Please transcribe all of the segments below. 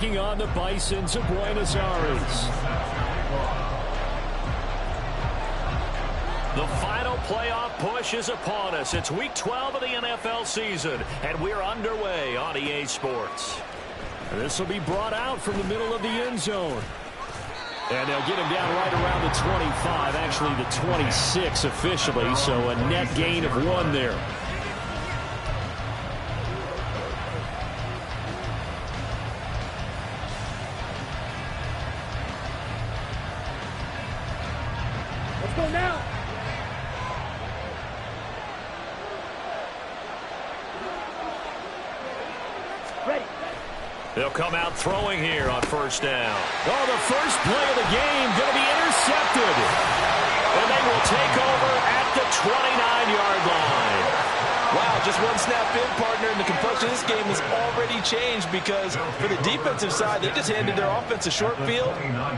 On the Bisons of Buenos Aires. The final playoff push is upon us. It's week 12 of the NFL season, and we're underway on EA Sports. This will be brought out from the middle of the end zone. And they'll get him down right around the 25, actually the 26 officially, so a net gain of 1 there. Let's go now. Ready. They'll come out throwing here on first down. Oh, the first play of the game going to be intercepted. And they will take over at the 29-yard line. Wow, just one snap in, partner, and the complexion of this game has already changed because for the defensive side, they just handed their offense a short field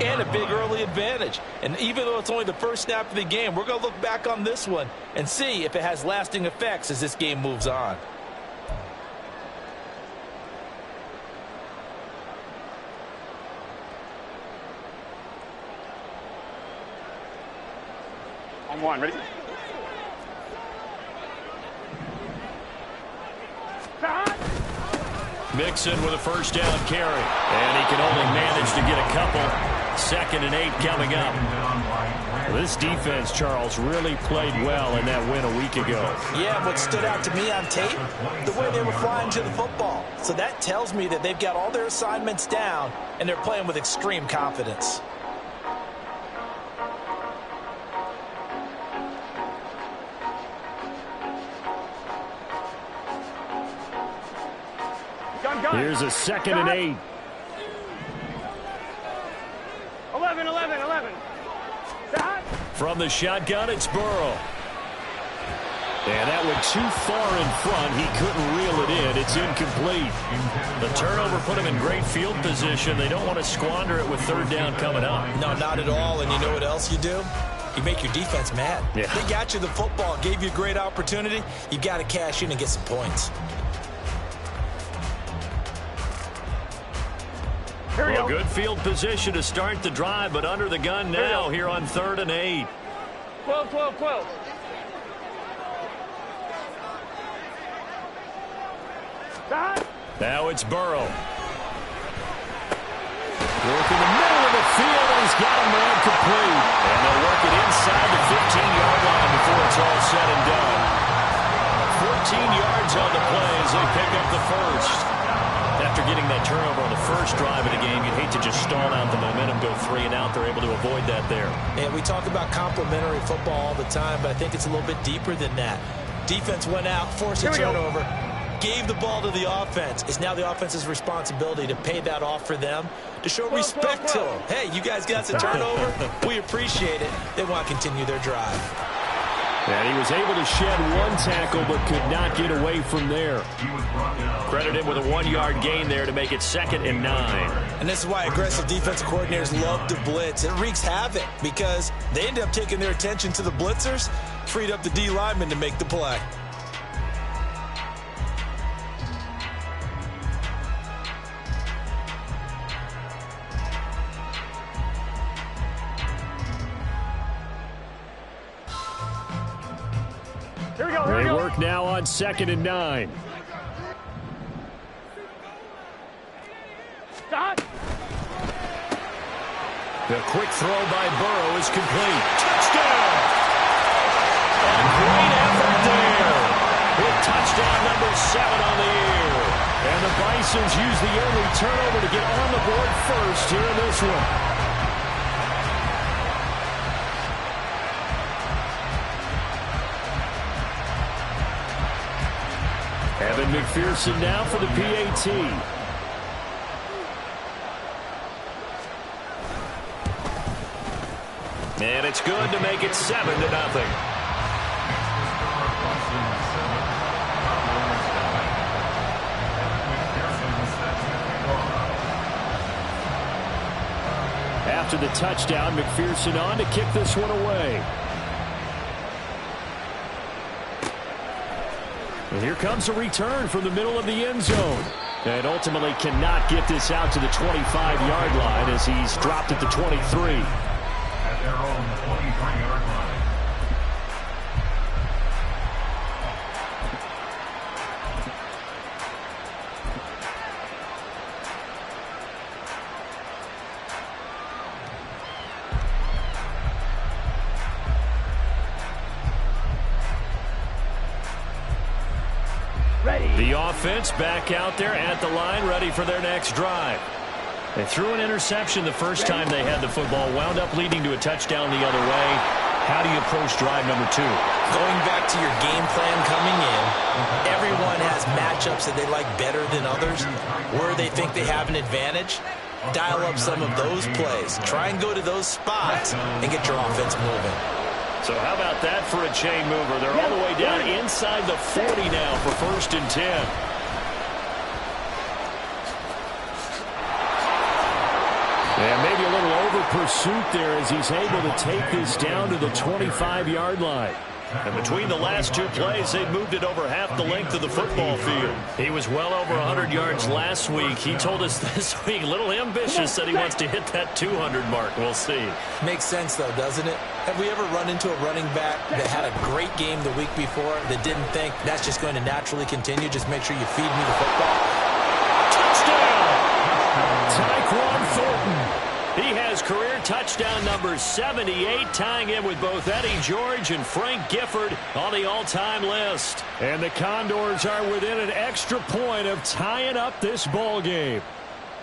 and a big early advantage. And even though it's only the first snap of the game, we're going to look back on this one and see if it has lasting effects as this game moves on. On one, ready? Mixon with a first down carry. And he can only manage to get a couple. 2nd and 8 coming up. Well, this defense, Charles, really played well in that win a week ago. Yeah, what stood out to me on tape, the way they were flying to the football. So that tells me that they've got all their assignments down, and they're playing with extreme confidence. Here's a 2nd and 8. 11. From the shotgun, it's Burrow. And that went too far in front. He couldn't reel it in. It's incomplete. The turnover put him in great field position. They don't want to squander it with 3rd down coming up. No, not at all. And you know what else you do? You make your defense mad. Yeah. They got you the football, gave you a great opportunity. You've got to cash in and get some points. Well, good field position to start the drive, but under the gun now here on 3rd and 8. 12. Now it's Burrow. Work in the middle of the field, and he's got a man complete. And they'll work it inside the 15-yard line before it's all said and done. 14 yards on the play as they pick up the first. After getting that turnover on the first drive of the game, you'd hate to just stall out the momentum, go 3 and out. They're able to avoid that there. And we talk about complementary football all the time, but I think it's a little bit deeper than that. Defense went out, forced a turnover, gave the ball to the offense. It's now the offense's responsibility to pay that off for them, to show respect to them. Hey, you guys got the turnover. We appreciate it. They want to continue their drive. And he was able to shed 1 tackle but could not get away from there. Credit him with a 1-yard gain there to make it 2nd and 9. And this is why aggressive defensive coordinators love to blitz. It wreaks havoc because they end up taking their attention to the blitzers, freed up the D lineman to make the play. They work now on 2nd and 9. Stop. The quick throw by Burrow is complete. Touchdown! A great effort there. With touchdown number 7 on the year. And the Bisons use the early turnover to get on the board first here in this one. Evan McPherson now for the PAT. And it's good to make it 7-0. After the touchdown, McPherson on to kick this one away. And here comes a return from the middle of the end zone. And ultimately cannot get this out to the 25-yard line as he's dropped at the 23. At their own 23-yard line. The offense back out there at the line, ready for their next drive. They threw an interception the first time they had the football, wound up leading to a touchdown the other way. How do you approach drive number 2? Going back to your game plan coming in, everyone has matchups that they like better than others. Where they think they have an advantage, dial up some of those plays. Try and go to those spots and get your offense moving. So how about that for a chain mover? They're all the way down inside the 40 now for 1st and 10. And maybe a little over pursuit there as he's able to take this down to the 25-yard line. And between the last 2 plays, they moved it over half the length of the football field. He was well over 100 yards last week. He told us this week, a little ambitious, that he wants to hit that 200 mark. We'll see. Makes sense, though, doesn't it? Have we ever run into a running back that had a great game the week before that didn't think that's just going to naturally continue? Just make sure you feed me the football. Touchdown! Tyquan Thornton. He has career touchdown number 78, tying in with both Eddie George and Frank Gifford on the all-time list. And the Condors are within an extra point of tying up this ball game.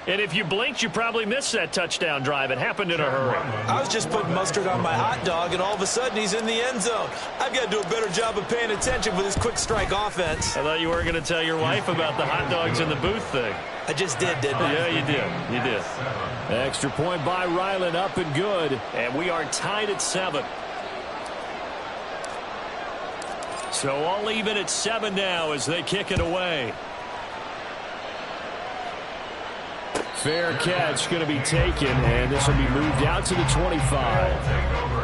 And if you blinked, you probably missed that touchdown drive. It happened in a hurry. I was just putting mustard on my hot dog, and all of a sudden he's in the end zone. I've got to do a better job of paying attention for this quick strike offense. I thought you were going to tell your wife about the hot dogs in the booth thing. I just didn't I? Yeah, you did. You did. Extra point by Ryland, up and good. And we are tied at 7. So all even at 7 now as they kick it away. Fair catch going to be taken, and this will be moved out to the 25. Take over.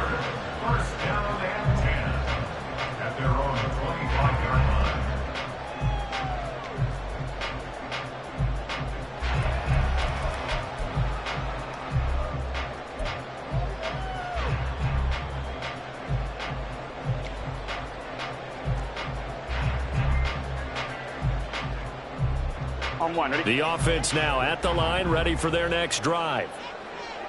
1st down and 10 at their own 25-yard line. On 1, ready? The offense now at the line, ready for their next drive.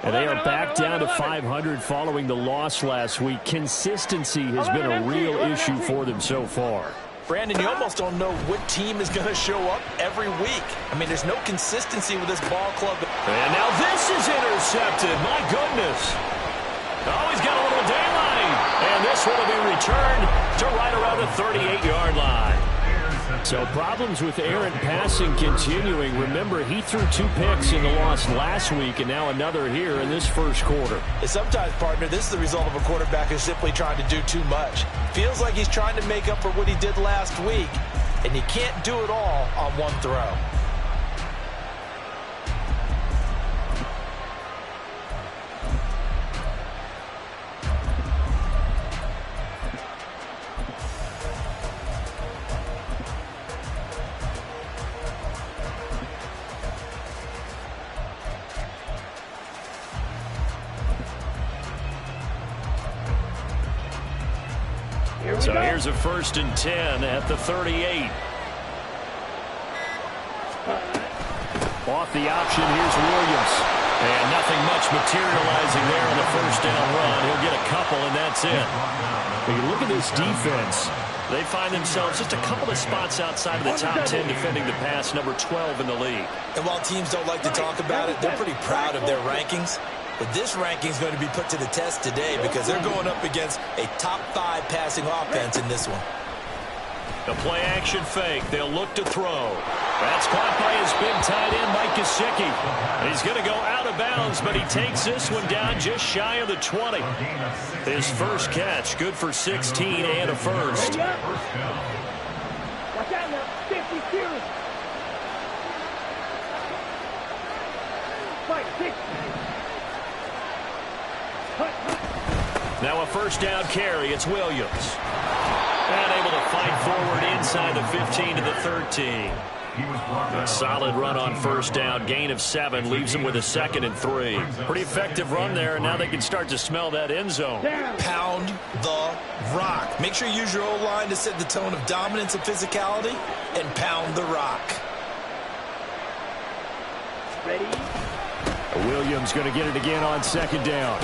And they are back down to 500 following the loss last week. Consistency has been a real issue for them so far. Brandon, you almost don't know what team is going to show up every week. I mean, there's no consistency with this ball club. And now this is intercepted. My goodness. Oh, he's got a little daylight. And this one will be returned to right around the 38-yard line. So problems with errant passing continuing. Remember, he threw 2 picks in the loss last week and now another here in this first quarter. And sometimes, partner, this is the result of a quarterback who's simply trying to do too much. Feels like he's trying to make up for what he did last week, and you can't do it all on one throw. So here's a 1st and 10 at the 38. Off the option, here's Williams. And nothing much materializing there on the 1st down run. He'll get a couple, and that's it. When you look at this defense, they find themselves just a couple of spots outside of the top 10 defending the pass, number 12 in the league. And while teams don't like to talk about it, they're pretty proud of their rankings. But this ranking is going to be put to the test today because they're going up against a top 5 passing offense in this one. The play action fake. They'll look to throw. That's caught by his big tight end, Mike Gesicki. He's going to go out of bounds, but he takes this one down just shy of the 20. His first catch, good for 16 and a first. Watch out now. 52. Fight, 60. Now a first down carry. It's Williams. And able to fight forward inside the 15 to the 13. A solid run on first down. Gain of 7 leaves them with a 2nd and 3. Pretty effective run there, and now they can start to smell that end zone. Pound the rock. Make sure you use your O-line to set the tone of dominance and physicality, and pound the rock. Ready? Williams going to get it again on 2nd down.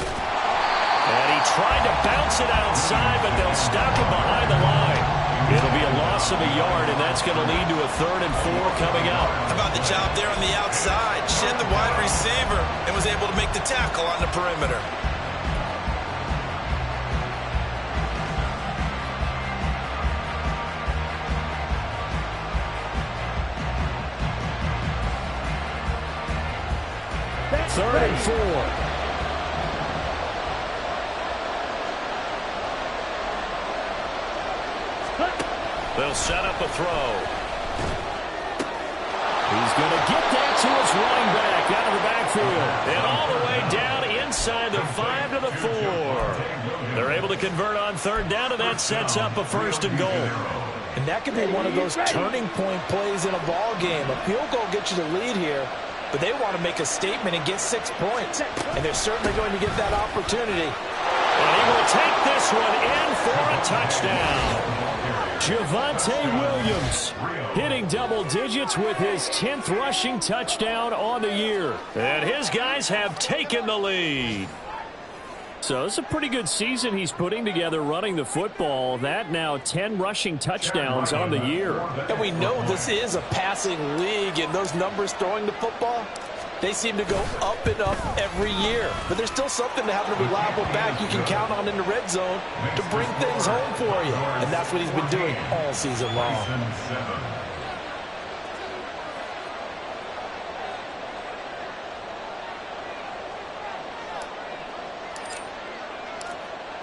And he tried to bounce it outside, but they'll stop him behind the line. It'll be a loss of a yard, and that's going to lead to a 3rd and 4 coming up. How about the job there on the outside? Shed the wide receiver and was able to make the tackle on the perimeter. Third and 4. They'll set up a throw. He's going to get that to his running back out of the backfield. And all the way down inside the 5 to the 4. They're able to convert on 3rd down, and that sets up a 1st and goal. And that could be one of those turning point plays in a ball game. A field goal gets you the lead here, but they want to make a statement and get 6 points. And they're certainly going to get that opportunity. And he will take this one in for a touchdown. Javonte Williams hitting double digits with his 10th rushing touchdown on the year. And his guys have taken the lead. So it's a pretty good season he's putting together running the football. That now 10 rushing touchdowns on the year. And we know this is a passing league, and those numbers throwing the football, they seem to go up and up every year. But there's still something to having a reliable back you can count on in the red zone to bring things home for you. And that's what he's been doing all season long.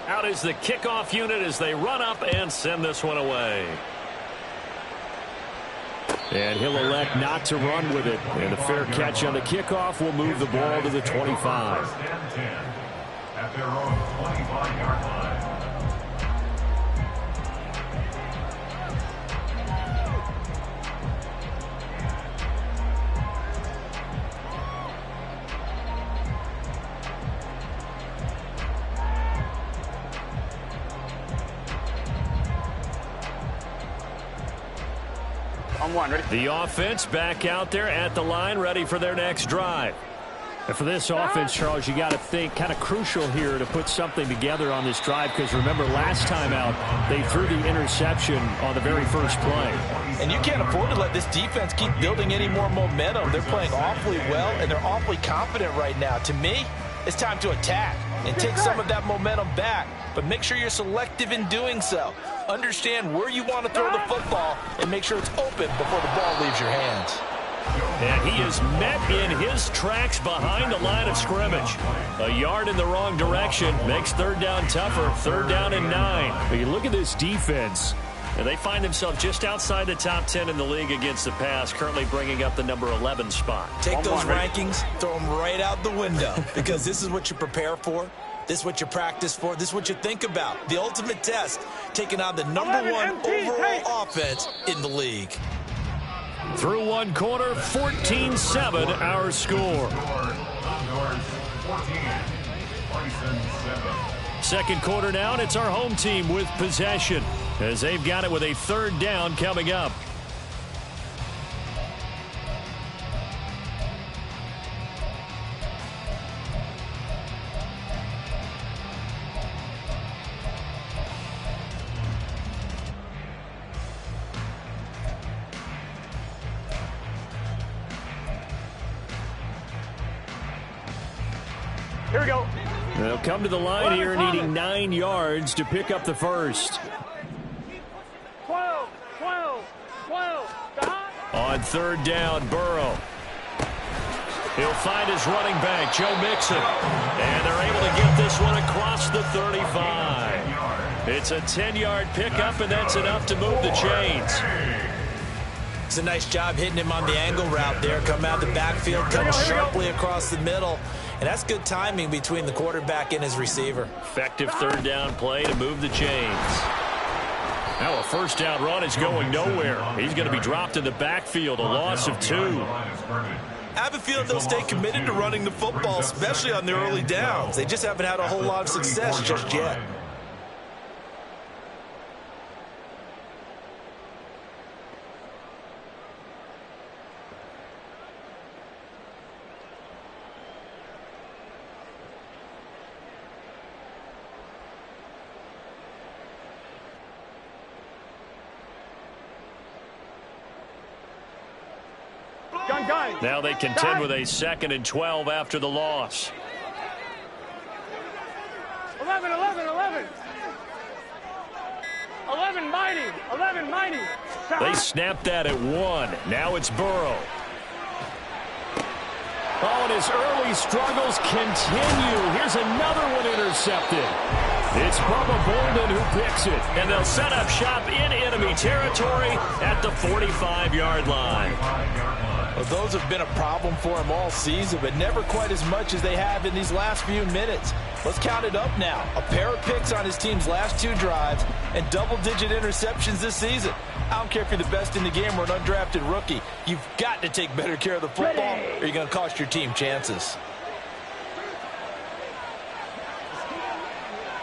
Out is the kickoff unit as they run up and send this one away. And he'll elect not to run with it. And a fair catch on the kickoff will move the ball to the 25. At their own 25-yard line. On 1, ready? The offense back out there at the line, ready for their next drive. And for this offense, Charles, you got to think kind of crucial here to put something together on this drive, because remember last time out they threw the interception on the very first play. And you can't afford to let this defense keep building any more momentum. They're playing awfully well, and they're awfully confident right now. To me, it's time to attack and take some of that momentum back, but make sure you're selective in doing so. Understand where you want to throw the football and make sure it's open before the ball leaves your hands. And he is met in his tracks behind the line of scrimmage. A yard in the wrong direction makes 3rd down tougher. 3rd down and 9. But you look at this defense, and they find themselves just outside the top 10 in the league against the pass, currently bringing up the number 11 spot. Take those rankings, throw them right out the window, because this is what you prepare for. This is what you practice for. This is what you think about. The ultimate test, taking on the number 1 overall offense in the league. Through one quarter, 14-7 our score. Condors 14, Bisons 7. Second quarter now, and it's our home team with possession as they've got it with a 3rd down coming up. Here we go. They'll come to the line here needing 9 yards to pick up the first. 12, 12, 12. On 3rd down, Burrow. He'll find his running back, Joe Mixon. And they're able to get this one across the 35. It's a 10-yard pickup, and that's enough to move the chains. It's a nice job hitting him on the angle route there. Come out the backfield, cutting sharply across the middle. And that's good timing between the quarterback and his receiver. Effective 3rd down play to move the chains. Now a first down run is going nowhere. He's going to be dropped in the backfield, a loss of 2. I have a feeling they'll stay committed to running the football, especially on their early downs. They just haven't had a whole lot of success just yet. Now they contend with a 2nd and 12 after the loss. 11, 11, 11. 11 mighty. 11 mighty. They snapped that at 1. Now it's Burrow. Oh, and his early struggles continue. Here's another one intercepted. It's Bubba Bolden who picks it. And they'll set up shop in enemy territory at the 45-yard line. Well, those have been a problem for him all season, but never quite as much as they have in these last few minutes. Let's count it up now. A pair of picks on his team's last 2 drives and double-digit interceptions this season. I don't care if you're the best in the game or an undrafted rookie. You've got to take better care of the football or you're going to cost your team chances.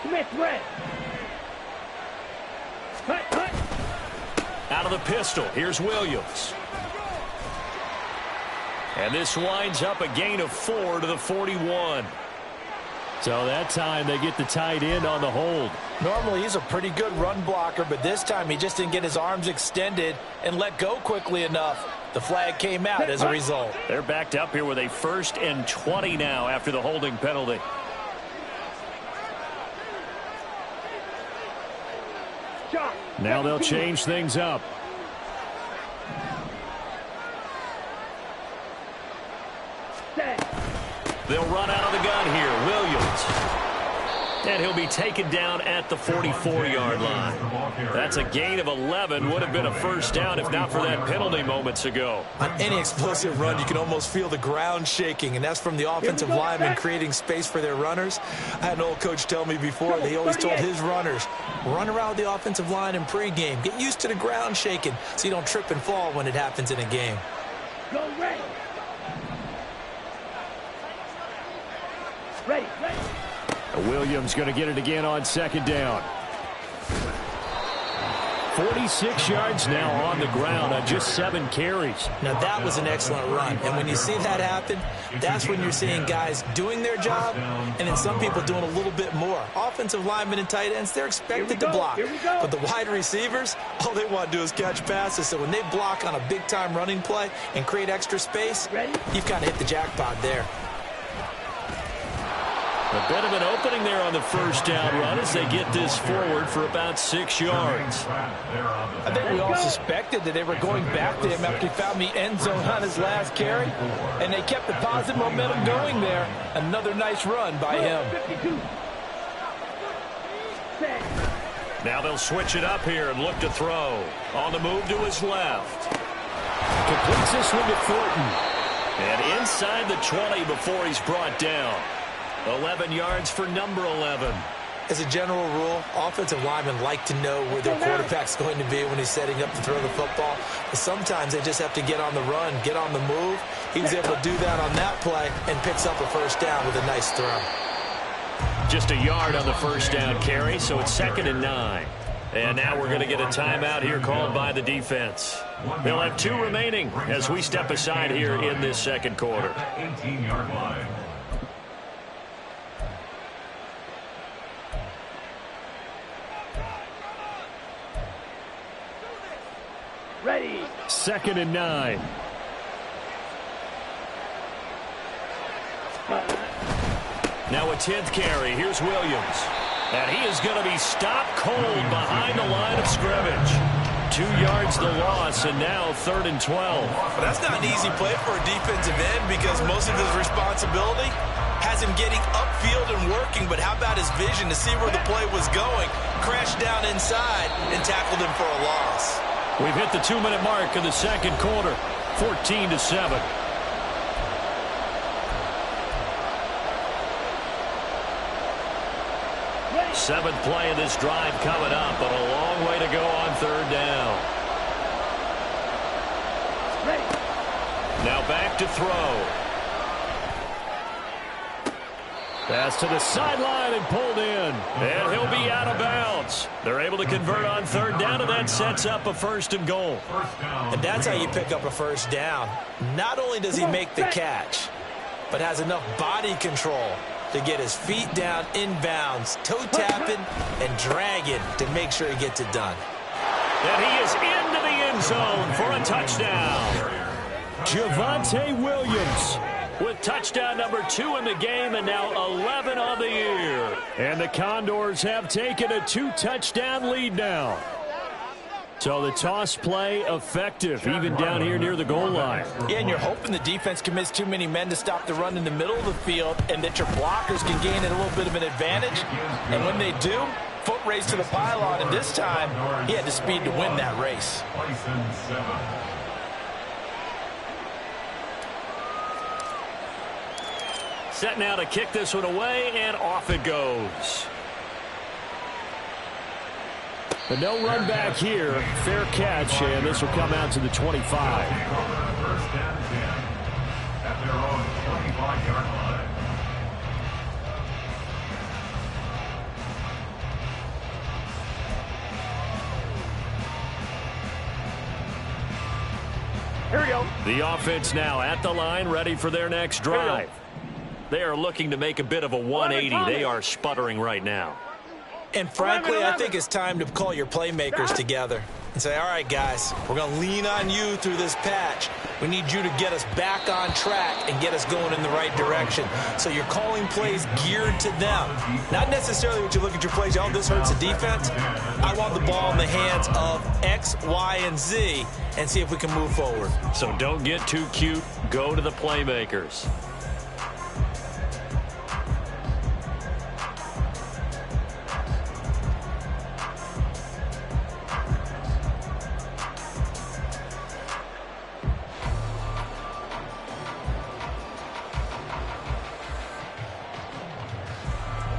Smith, red. Cut. Out of the pistol, here's Williams. And this winds up a gain of 4 to the 41. So that time they get the tight end on the hold. Normally he's a pretty good run blocker, but this time he just didn't get his arms extended and let go quickly enough. The flag came out as a result. They're backed up here with a 1st and 20 now after the holding penalty. Now they'll change things up. They'll run out of the gun here. Williams. And he'll be taken down at the 44-yard line. That's a gain of 11. Would have been a first down if not for that penalty moments ago. On any explosive run, you can almost feel the ground shaking, and that's from the offensive linemen creating space for their runners. I had an old coach tell me before that he always told his runners, run around the offensive line in pregame. Get used to the ground shaking so you don't trip and fall when it happens in a game. Go ready. Ready. Williams going to get it again on 2nd down. 46 yards now on the ground on just 7 carries. Now that was an excellent run, and when you see that happen, that's when you're seeing guys doing their job and then some people doing a little bit more. Offensive linemen and tight ends, they're expected to block, but the wide receivers, all they want to do is catch passes. So when they block on a big-time running play and create extra space, you've kind of hit the jackpot there. A bit of an opening there on the first down run as they get this forward for about 6 yards. I think we all suspected that they were going back to him after he found the end zone on his last carry, and they kept the positive momentum going there. Another nice run by him. Now they'll switch it up here and look to throw. On the move to his left. Completes this one to Thornton. And inside the 20 before he's brought down. 11 yards for number 11. As a general rule, offensive linemen like to know where their quarterback's going to be when he's setting up to throw the football. But sometimes they just have to get on the run, get on the move. He was able to do that on that play and picks up a first down with a nice throw. Just a yard on the first down carry, so it's 2nd and 9. And now we're going to get a timeout here called by the defense. They'll have 2 remaining as we step aside here in this second quarter. 18-yard line. Ready. 2nd and 9. Now a 10th carry. Here's Williams. And he is going to be stopped cold behind the line of scrimmage. 2 yards the loss, and now 3rd and 12. Well, that's not an easy play for a defensive end because most of his responsibility has him getting upfield and working, but how about his vision to see where the play was going, crashed down inside, and tackled him for a loss. We've hit the 2-minute mark in the second quarter, 14-7. Seventh play of this drive coming up, but a long way to go on third down. Ready. Now back to throw. Pass to the sideline and pulled in. And he'll be out of bounds. They're able to convert on third down, and that sets up a first and goal. And that's how you pick up a first down. Not only does he make the catch, but has enough body control to get his feet down inbounds, toe tapping and dragging to make sure he gets it done. And he is into the end zone for a touchdown. Javonte Williams with touchdown number 2 in the game, and now 11 on the year. And the Condors have taken a 2-touchdown lead now. So the toss play effective, even down here near the goal line. Yeah, and you're hoping the defense commits too many men to stop the run in the middle of the field and that your blockers can gain a little bit of an advantage. And when they do, foot race to the pylon, and this time he had the speed to win that race. Bisons 7. Set now to kick this one away, and off it goes. But no run back here. Fair catch, and this will come out to the 25. First and 10 at their own 25-yard line. Here we go. The offense now at the line, ready for their next drive. They are looking to make a bit of a 180. They are sputtering right now. And frankly, I think it's time to call your playmakers together and say, all right, guys, we're going to lean on you through this patch. We need you to get us back on track and get us going in the right direction. So you're calling plays geared to them. Not necessarily what you look at your plays, oh, this hurts the defense. I want the ball in the hands of X, Y, and Z and see if we can move forward. So don't get too cute. Go to the playmakers.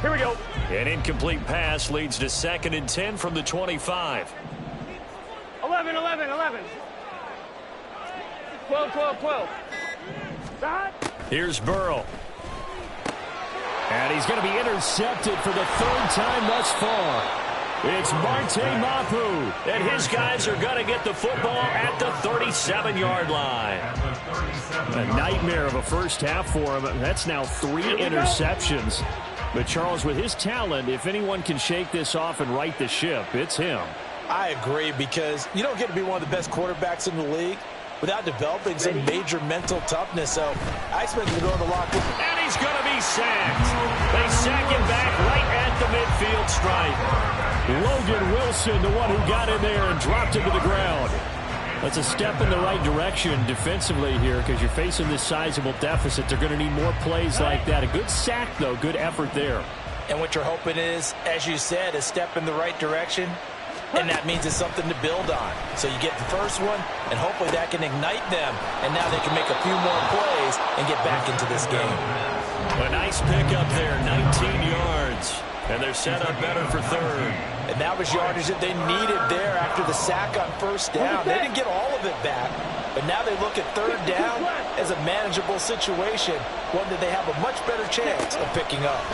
Here we go. An incomplete pass leads to 2nd and 10 from the 25. 11, 11, 11. 12, 12, 12. Stop. Here's Burrow. And he's going to be intercepted for the 3rd time thus far. It's Marte Mapu. And his guys are going to get the football at the 37-yard line. A nightmare of a first half for him. That's now 3 interceptions. But, Charles, with his talent, if anyone can shake this off and right the ship, it's him. I agree, because you don't get to be one of the best quarterbacks in the league without developing some major mental toughness. So I expect him to go to the locker room. And he's going to be sacked. They sack him back right at the midfield stripe. Logan Wilson, the one who got in there and dropped him to the ground. That's a step in the right direction defensively here, because you're facing this sizable deficit. They're going to need more plays like that. A good sack, though. Good effort there. And what you're hoping is, as you said, a step in the right direction, and that means it's something to build on. So you get the first one, and hopefully that can ignite them, and now they can make a few more plays and get back into this game. A nice pickup there, 19 yards. And they're set up better for 3rd. And that was yardage that they needed there after the sack on 1st down. They didn't get all of it back, but now they look at 3rd down as a manageable situation, one that they have a much better chance of picking up.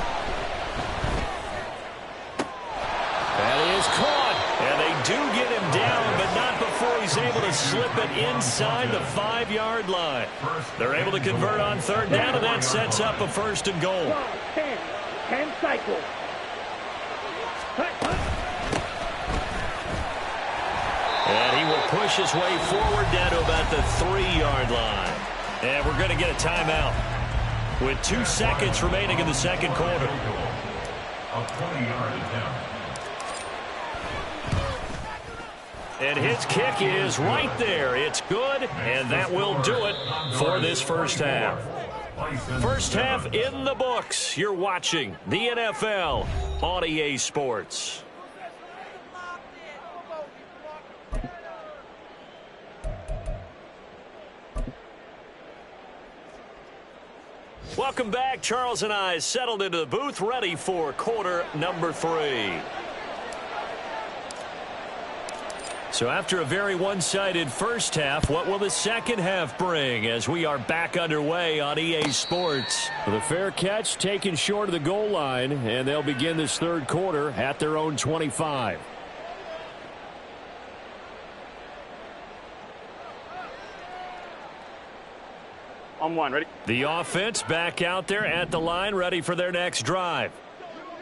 And he is caught. And they do get him down, but not before he's able to slip it inside the 5-yard line. They're able to convert on 3rd down, and that sets up a 1st and goal. 10 cycles. And he will push his way forward down to about the 3-yard line. And we're going to get a timeout with 2 seconds remaining in the 2nd quarter. A 20-yard attempt. And his kick is right there. It's good, and that will do it for this first half. First half in the books. You're watching the NFL on EA Sports. Welcome back. Charles and I settled into the booth, ready for quarter number 3. So after a very one-sided first half, what will the second half bring as we are back underway on EA Sports? The fair catch taken short of the goal line, and they'll begin this third quarter at their own 25. On one, ready? The offense back out there at the line, ready for their next drive.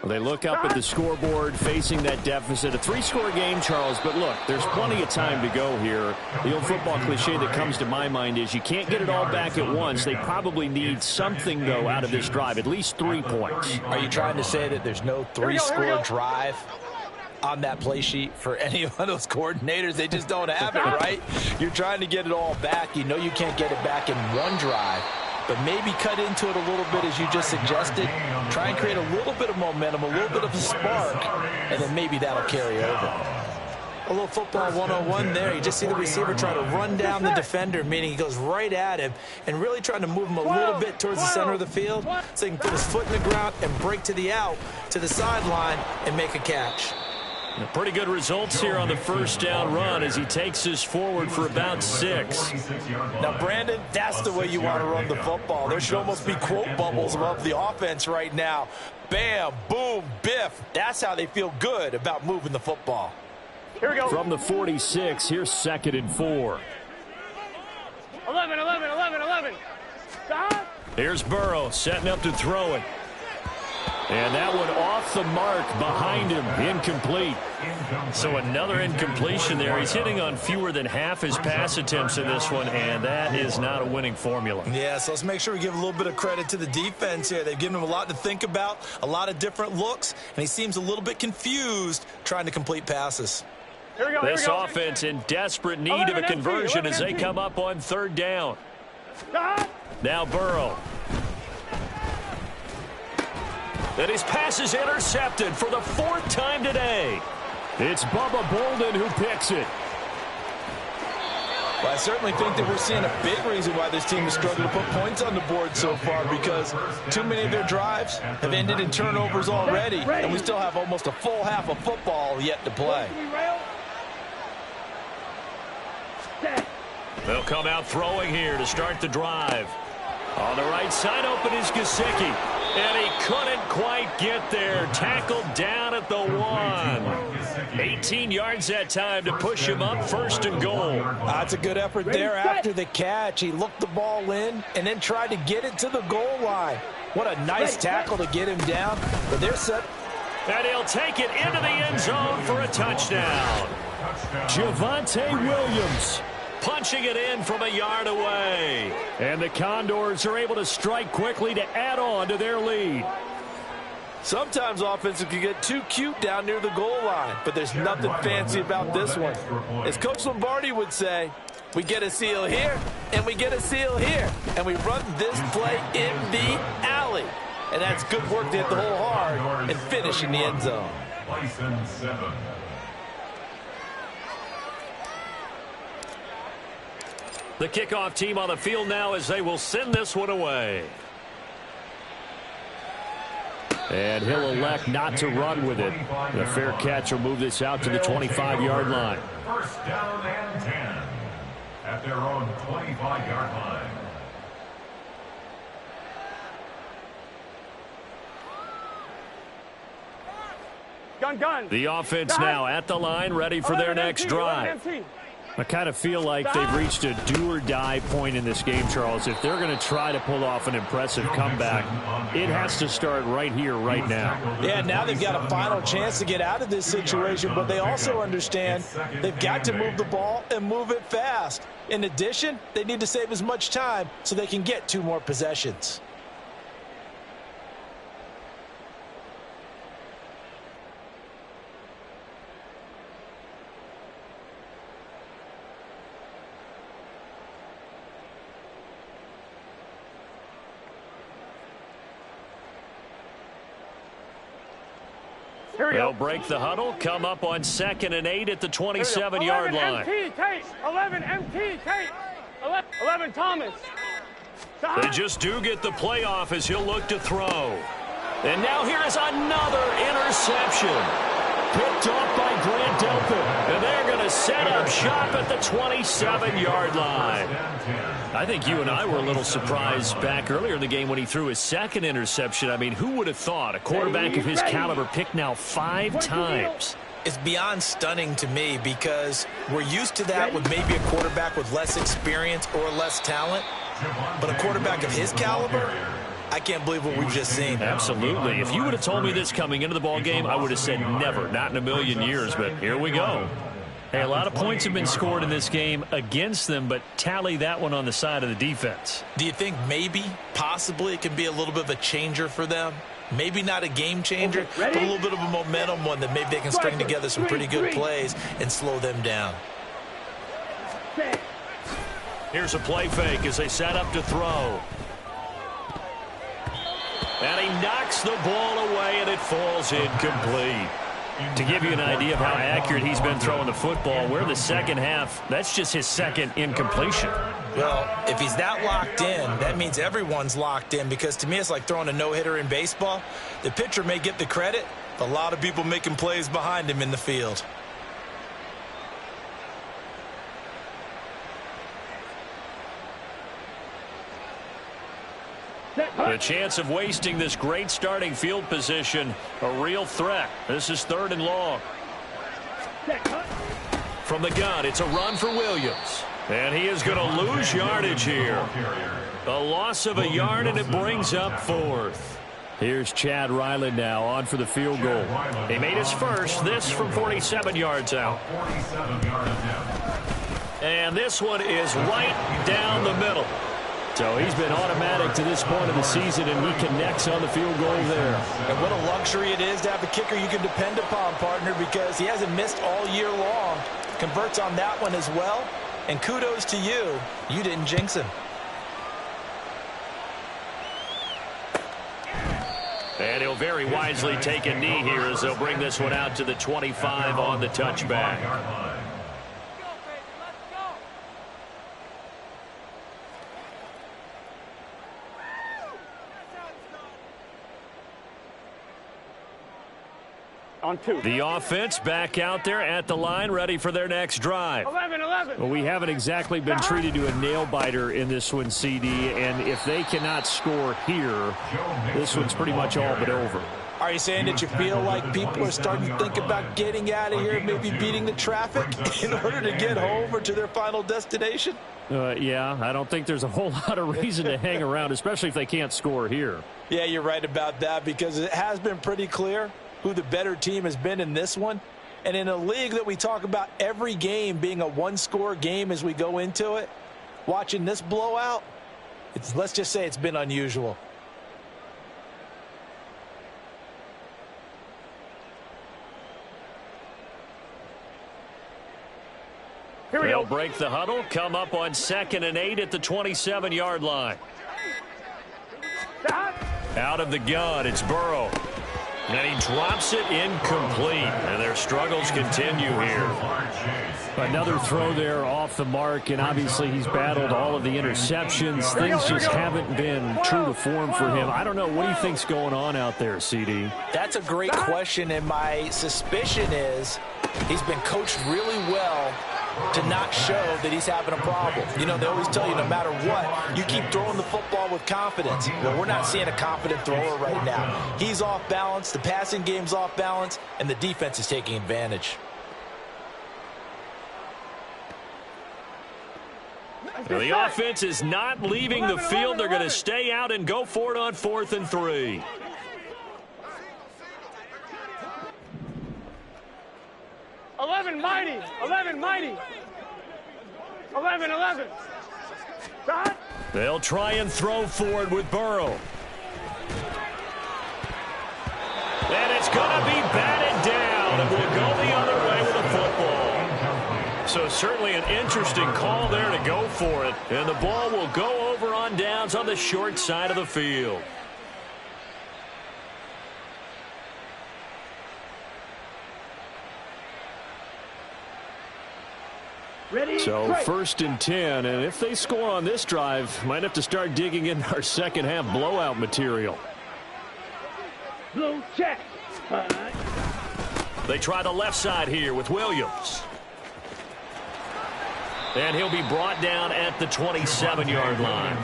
Well, they look up at the scoreboard facing that deficit. A 3-score game, Charles, but look, there's plenty of time to go here. The old football cliche that comes to my mind is you can't get it all back at once. They probably need something, though, out of this drive, at least 3 points. Are you trying to say that there's no 3-score drive on that play sheet for any of those coordinators? They just don't have it, right? You're trying to get it all back. You know you can't get it back in one drive. But maybe cut into it a little bit as you just suggested. Try and create a little bit of momentum, a little bit of a spark, and then maybe that'll carry over. A little football 101 there. You just see the receiver try to run down the defender, meaning he goes right at him and really trying to move him a little bit towards the center of the field so he can put his foot in the ground and break to the out, to the sideline, and make a catch. Pretty good results here on the first down run as he takes us forward for about 6. Now, Brandon, that's the way you want to run the football. There should almost be quote bubbles above the offense right now. Bam, boom, biff. That's how they feel good about moving the football. Here we go. From the 46, here's 2nd and 4. 11, 11, 11, 11. Stop. Here's Burrow setting up to throw it. And that one off the mark behind him, incomplete. So another incompletion there. He's hitting on fewer than half his pass attempts in this one, and that is not a winning formula. Yeah, so let's make sure we give a little bit of credit to the defense here. They've given him a lot to think about, a lot of different looks, and he seems a little bit confused trying to complete passes. Here we go. This offense in desperate need of a conversion as they come up on 3rd down. Stop. Now Burrow. And his pass is intercepted for the 4th time today. It's Bubba Bolden who picks it. Well, I certainly think that we're seeing a big reason why this team has struggled to put points on the board so far, because too many of their drives have ended in turnovers already, and we still have almost a full half of football yet to play. They'll come out throwing here to start the drive. On the right side open is Gesicki. And he couldn't quite get there. Tackled down at the 1. 18 yards that time to push him up 1st and goal. That's a good effort there after the catch. He looked the ball in and then tried to get it to the goal line. What a nice tackle to get him down. But they're set. And he'll take it into the end zone for a touchdown. Javonte Williams punching it in from a yard away. And the Condors are able to strike quickly to add on to their lead. Sometimes offenses can get too cute down near the goal line, but there's nothing fancy about this one. As Coach Lombardi would say, we get a seal here, and we get a seal here, and we run this play in the alley. And that's good work to hit the hole hard and finish in the end zone. Bisons 7. The kickoff team on the field now as they will send this one away. And he'll elect not to run with it. The fair catch will move this out to the 25-yard line. 1st down and 10 at their own 25-yard line. Gun. The offense now at the line, ready for their next drive. I kind of feel like they've reached a do-or-die point in this game, Charles. If they're going to try to pull off an impressive comeback, it has to start right here, right now. Yeah, now they've got a final chance to get out of this situation, but they also understand they've got to move the ball and move it fast. In addition, they need to save as much time so they can get 2 more possessions. They'll break the huddle, come up on 2nd and 8 at the 27-yard line. 11 MT, Tate. 11 MT, Tate. 11 Thomas. They just do get the playoff as he'll look to throw. And now here is another interception. picked off by Grant Delpit. And they're going to set up shop at the 27-yard line. I think you and I were a little surprised back earlier in the game when he threw his second interception. I mean, who would have thought a quarterback of his caliber picked now 5 times? It's beyond stunning to me because we're used to that with maybe a quarterback with less experience or less talent. But a quarterback of his caliber, I can't believe what we've just seen. Absolutely. If you would have told me this coming into the ball game, I would have said never, not in a million years. But here we go. Hey, a lot of points have been scored in this game against them, but tally that one on the side of the defense. Do you think maybe, possibly, it can be a little bit of a changer for them? Maybe not a game changer, but a little bit of a momentum one that maybe they can string together some pretty good plays and slow them down. Here's a play fake as they set up to throw. And he knocks the ball away, and it falls incomplete. To give you an idea of how accurate he's been throwing the football, we're in the second half. That's just his second incompletion. Well, if he's that locked in, that means everyone's locked in, because to me it's like throwing a no-hitter in baseball. The pitcher may get the credit, but a lot of people making plays behind him in the field. The chance of wasting this great starting field position, a real threat. This is 3rd and long. From the gun, it's a run for Williams. And he is going to lose yardage here. A loss of a yard, and it brings up 4th. Here's Chad Ryland now on for the field goal. He made his first, this from 47 yards out. And this one is right down the middle. So he's been automatic to this point of the season, and he connects on the field goal there. And what a luxury it is to have a kicker you can depend upon, partner, because he hasn't missed all year long. Converts on that one as well. And kudos to you. You didn't jinx him. And he'll very wisely take a knee here as they'll bring this one out to the 25 on the touchback. On 2. The offense back out there at the line, ready for their next drive. 11. Well, we haven't exactly been treated to a nail-biter in this one, CD, and if they cannot score here, this one's pretty much all but over. Are you saying that you feel like people are starting to think about getting out of here, maybe beating the traffic in order to get home or to their final destination? Yeah, I don't think there's a whole lot of reason to hang around, especially if they can't score here. Yeah, you're right about that, because it has been pretty clear who the better team has been in this one. And in a league that we talk about every game being a one-score game as we go into it, watching this blowout, let's just say it's been unusual. They'll break the huddle, come up on 2nd and 8 at the 27-yard line. Out of the gun, it's Burrow. And he drops it incomplete. And their struggles continue here. Another throw there off the mark, and obviously he's battled all of the interceptions. Things just haven't been true to form for him. I don't know. What do you think's going on out there, CD? That's a great question, and my suspicion is he's been coached really well to not show that he's having a problem. You know, they always tell you no matter what, you keep throwing the football with confidence. Well, we're not seeing a confident thrower right now. He's off balance, the passing game's off balance, and the defense is taking advantage. The offense is not leaving the field. They're going to stay out and go for it on 4th and 3. Mighty. 11. They'll try and throw for it with Burrow. And it's going to be batted down, and we'll go the other way with the football. So certainly an interesting call there to go for it. And the ball will go over on downs on the short side of the field. So 1st and 10, and if they score on this drive, might have to start digging in our second half blowout material. Blue check. They try the left side here with Williams. And he'll be brought down at the 27-yard line.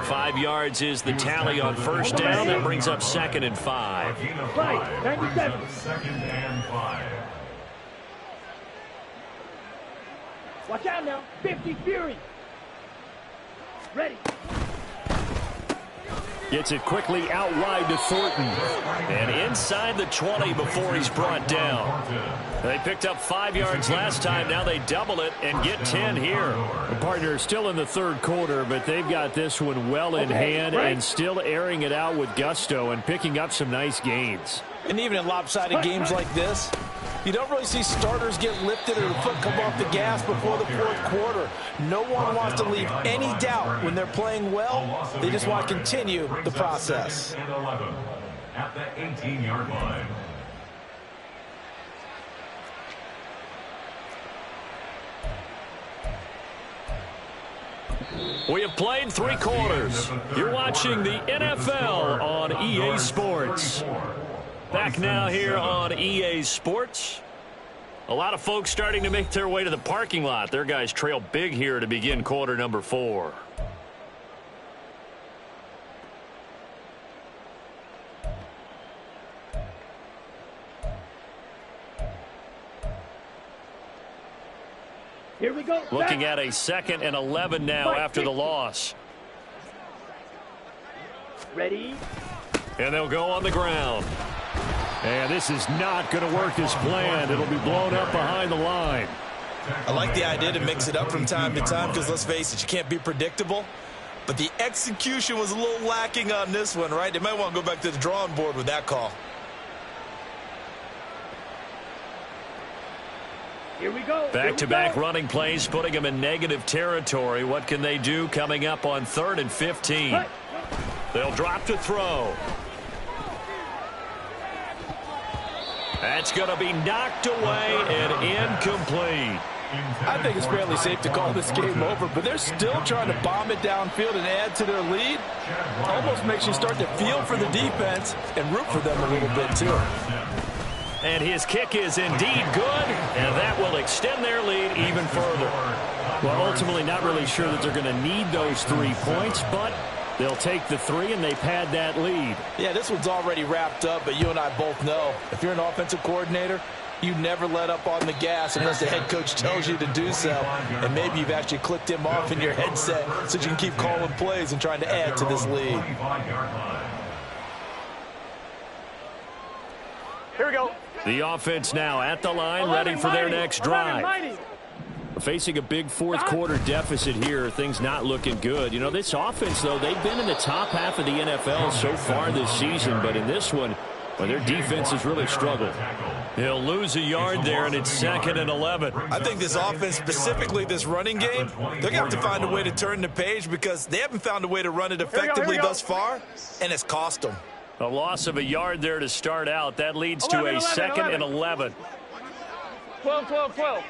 5 yards is the tally on first down. That brings up 2nd and 5. Right, 97. 2nd and 5. Watch out now. 50 Fury. Ready. Gets it quickly out wide to Thornton. And inside the 20 before he's brought down. They picked up 5 yards last time. Now they double it and get 10 here. The partner is still in the third quarter, but they've got this one well in hand and still airing it out with gusto and picking up some nice gains. And even in lopsided games like this, you don't really see starters get lifted or the foot come off the gas before the fourth quarter. No one wants to leave any doubt when they're playing well. They just want to continue the process. And 11 at the 18-yard line. We have played 3 quarters. You're watching the NFL on EA Sports. Back now here on EA Sports. A lot of folks starting to make their way to the parking lot. Their guys trail big here to begin quarter number 4. Here we go. Looking at a 2nd and 11 now after the loss. Ready. And they'll go on the ground. And this is not going to work as planned. It'll be blown up behind the line. I like the idea to mix it up from time to time because, let's face it, you can't be predictable. But the execution was a little lacking on this one, right? They might want to go back to the drawing board with that call. Here we go. Back-to-back running plays, putting them in negative territory. What can they do coming up on 3rd and 15? They'll drop to throw. That's going to be knocked away and incomplete. I think it's fairly safe to call this game over, but they're still trying to bomb it downfield and add to their lead. Almost makes you start to feel for the defense and root for them a little bit, too. And his kick is indeed good, and that will extend their lead even further. Well, ultimately not really sure that they're going to need those 3 points, but they'll take the 3 and they pad that lead. Yeah, this one's already wrapped up, but you and I both know if you're an offensive coordinator, you never let up on the gas unless the head coach tells you to do so. And maybe you've actually clicked him off in your headset so you can keep calling plays and trying to add to this lead. Here we go. The offense now at the line, ready for their next drive. Facing a big fourth quarter deficit here, things not looking good. You know, this offense, though, they've been in the top half of the NFL so far this season, but in this one, well, their defense has really struggled. He'll lose a yard there, and it's 2nd and 11. I think this offense, specifically this running game, they're going to have to find a way to turn the page because they haven't found a way to run it effectively thus far, and it's cost them. A loss of a yard there to start out. That leads to a 2nd and 11. 12, 12, 12.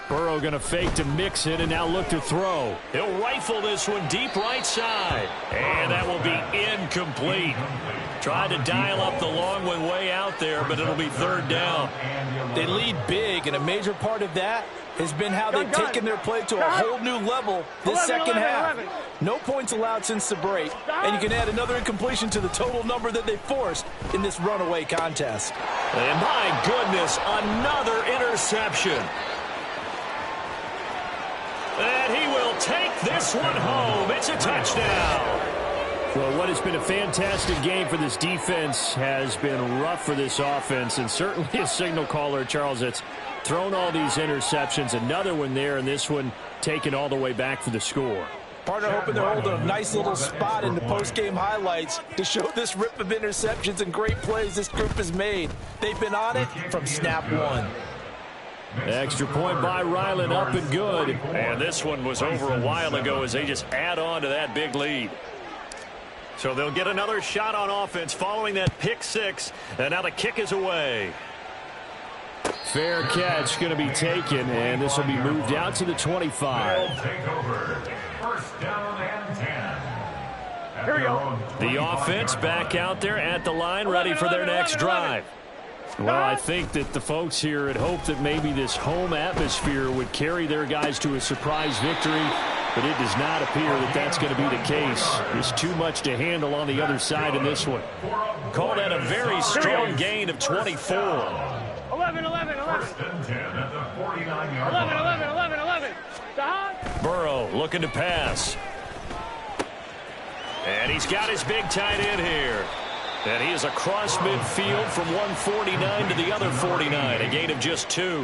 Burrow going to fake to mix it and now look to throw. He'll rifle this one deep right side. And that will be incomplete. Tried to dial up the long one way out there, but it'll be 3rd down. They lead big, and a major part of that has been how they've taken their play to a whole new level this second half. No points allowed since the break, and you can add another incompletion to the total number that they forced in this runaway contest. And my goodness, another interception. And he will take this one home. It's a touchdown. Well, what has been a fantastic game for this defense has been rough for this offense, and certainly a signal caller, Charles, that's thrown all these interceptions. Another one there, and this one taken all the way back for the score. Partner hoping they're holding a nice little spot in the post-game highlights to show this rip of interceptions and great plays this group has made. They've been on it from snap one. Extra point by Ryland, up and good. And this one was over a while ago as they just add on to that big lead. So they'll get another shot on offense following that pick 6. And now the kick is away. Fair catch going to be taken, and this will be moved out to the 25. Take over. 1st down and 10. Here we go. The offense back out there at the line, ready for their next drive. Well, I think that the folks here had hoped that maybe this home atmosphere would carry their guys to a surprise victory, but it does not appear that that's going to be the case. There's too much to handle on the other side in this one. Call that a very strong gain of 24. 11, 11, 11. First and 10 at the 49-yard 11, line. 11, 11, 11. Stop. Burrow looking to pass. And he's got his big tight end here. And he is across midfield from 149 to the other 49, a gain of just 2.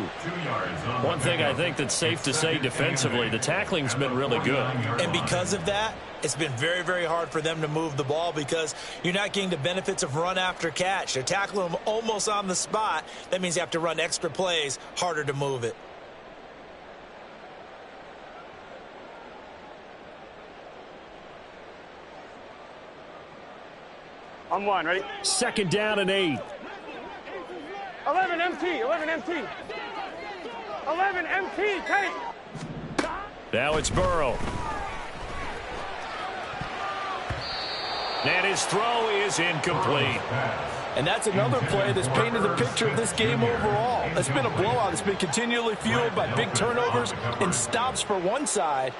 One thing I think that's safe to say defensively, the tackling's been really good. And because of that, it's been very, very hard for them to move the ball because you're not getting the benefits of run after catch. They're tackling them almost on the spot. That means you have to run extra plays, harder to move it. On one, ready? Second down and 8. 11 MT, 11 MT. 11 MT, take. Now it's Burrow. And his throw is incomplete. And that's another play that's painted the picture of this game overall. It's been a blowout. It's been continually fueled by big turnovers and stops for one side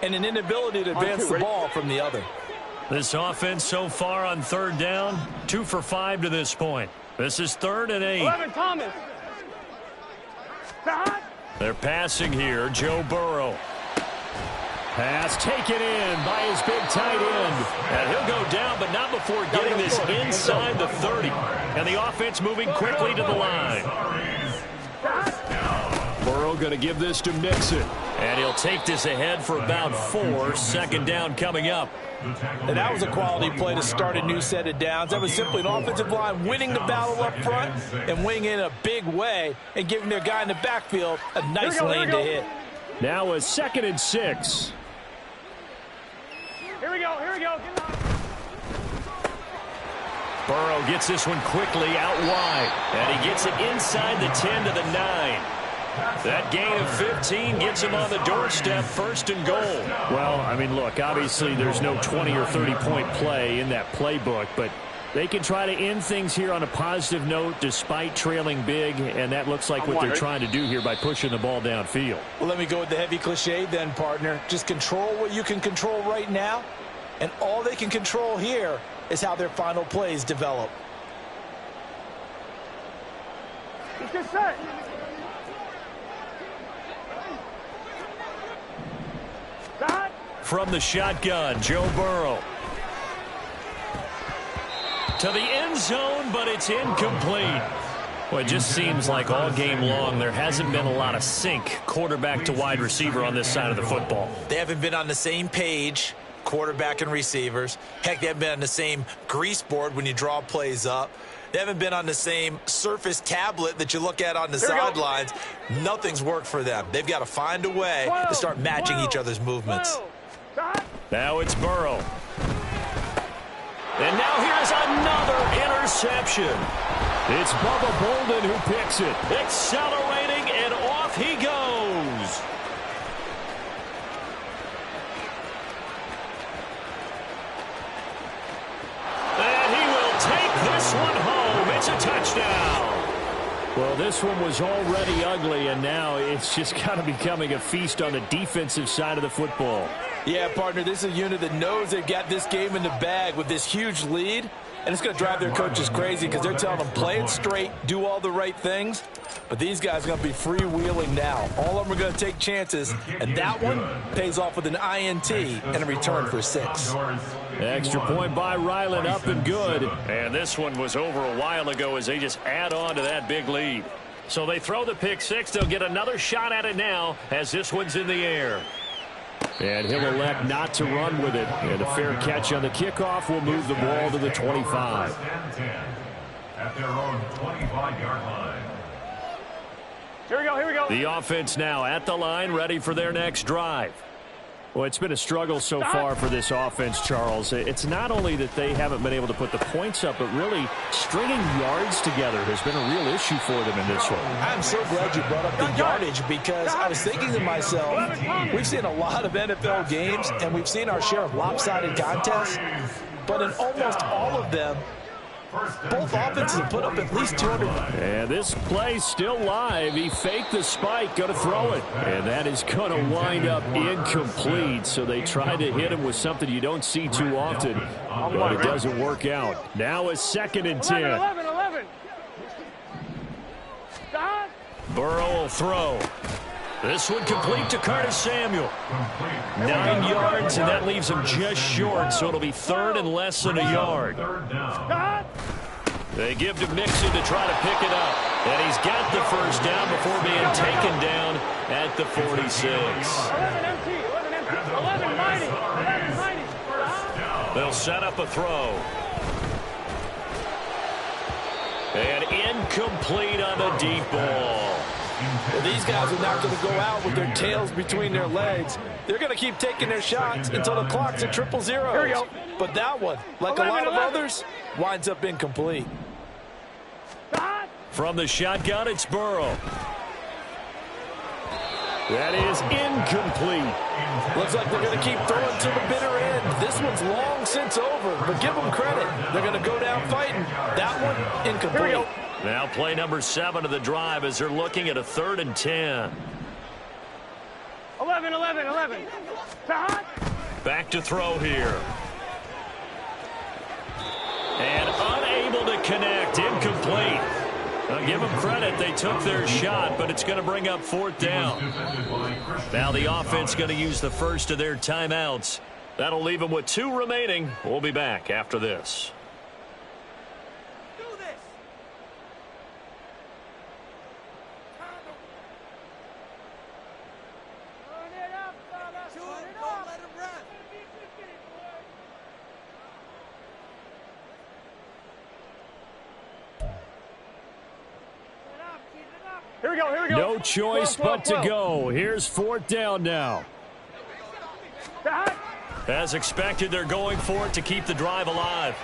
and an inability to advance the ball from the other. This offense so far on third down, 2 for 5 to this point. This is 3rd and 8. 11 Thomas. Stop. They're passing here, Joe Burrow. Pass taken in by his big tight end. And he'll go down, but not before getting this inside the 30. And the offense moving quickly to the line. Burrow going to give this to Mixon. And he'll take this ahead for about 4. Second down coming up. And that was a quality play to start a new set of downs. That was simply an offensive line winning the battle up front and winning in a big way and giving their guy in the backfield a nice lane to hit. Now a 2nd and 6. Here we go, here we go. Burrow gets this one quickly out wide. And he gets it inside the 10 to the 9. That gain of 15 gets him on the doorstep, 1st and goal. Well, I mean, look, obviously there's no 20 or 30-point play in that playbook, but they can try to end things here on a positive note despite trailing big, and that looks like what they're trying to do here by pushing the ball downfield. Well, let me go with the heavy cliche then, partner. Just control what you can control right now, and all they can control here is how their final plays develop. Let's get set. From the shotgun, Joe Burrow. To the end zone, but it's incomplete. Well, it just seems like all game long there hasn't been a lot of sync quarterback to wide receiver on this side of the football. They haven't been on the same page, quarterback and receivers. Heck, they haven't been on the same grease board when you draw plays up. They haven't been on the same Surface tablet that you look at on the sidelines. Nothing's worked for them. They've got to find a way to start matching each other's movements. Now it's Burrow. And now here's another interception. It's Bubba Bolden who picks it. Accelerating, and off he goes. And he will take this one home. It's a touchdown. Well, this one was already ugly, and now it's just kind of becoming a feast on the defensive side of the football. Yeah, partner, this is a unit that knows they've got this game in the bag with this huge lead, and it's going to drive their coaches crazy because they're telling them play it straight, do all the right things. But these guys are going to be freewheeling now. All of them are going to take chances, and that one pays off with an INT and a return for 6. Extra point by Ryland, up and good. And this one was over a while ago as they just add on to that big lead. So they throw the pick 6. They'll get another shot at it now as this one's in the air. And he'll elect not to run with it. And a fair catch on the kickoff will move the ball to the 25. At their own 25-yard line. Here we go, here we go. The offense now at the line, ready for their next drive. Well, it's been a struggle so far for this offense, Charles. It's not only that they haven't been able to put the points up, but really stringing yards together has been a real issue for them in this one. I'm so glad you brought up the yardage, because I was thinking to myself, we've seen a lot of NFL games, and we've seen our share of lopsided contests, but in almost all of them, both offenses have put up at least 200. And this play's still live. He faked the spike, going to throw it. And that is going to wind up incomplete. So they try to hit him with something you don't see too often, but it doesn't work out. Now a 2nd and 10. 11. Burrow will throw. This one complete to Curtis Samuel. 9 yards, and that leaves him just short, so it'll be 3rd and less than a yard. They give to Mixon to try to pick it up. And he's got the first down before being taken down at the 46. 11 empty. 11 mighty. They'll set up a throw. And incomplete on the deep ball. Well, these guys are not going to go out with their tails between their legs. They're going to keep taking their shots until the clock's at 0-0. Here we go. But that one, like 11, a lot of others, winds up incomplete. From the shotgun, it's Burrow. That is incomplete. Looks like they're going to keep throwing to the bitter end. This one's long since over, but give them credit. They're going to go down fighting. That one, incomplete. Here we go. Now play number 7 of the drive as they're looking at a 3rd and 10. 11. Back to throw here. And unable to connect. Incomplete. I'll give them credit. They took their shot, but it's going to bring up 4th down. Now the offense going to use the first of their timeouts. That'll leave them with 2 remaining. We'll be back after this. Here we go. No choice but to go. Here's 4th down now. As expected, they're going for it to keep the drive alive.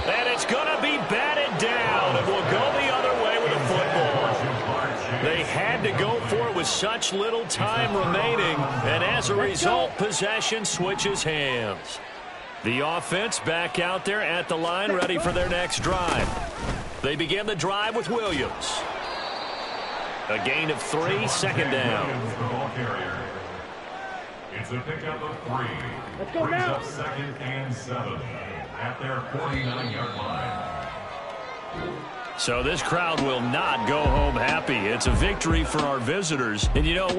And it's going to be batted down, and we'll go the other way with the football. They had to go for it with such little time remaining, and as a result, possession switches hands. The offense back out there at the line, ready for their next drive. They begin the drive with Williams. A gain of 3, 2nd down. It's a pickup of 3. Let's go now. 2nd and 7 at their 49-yard line. So this crowd will not go home happy. It's a victory for our visitors. And you know what?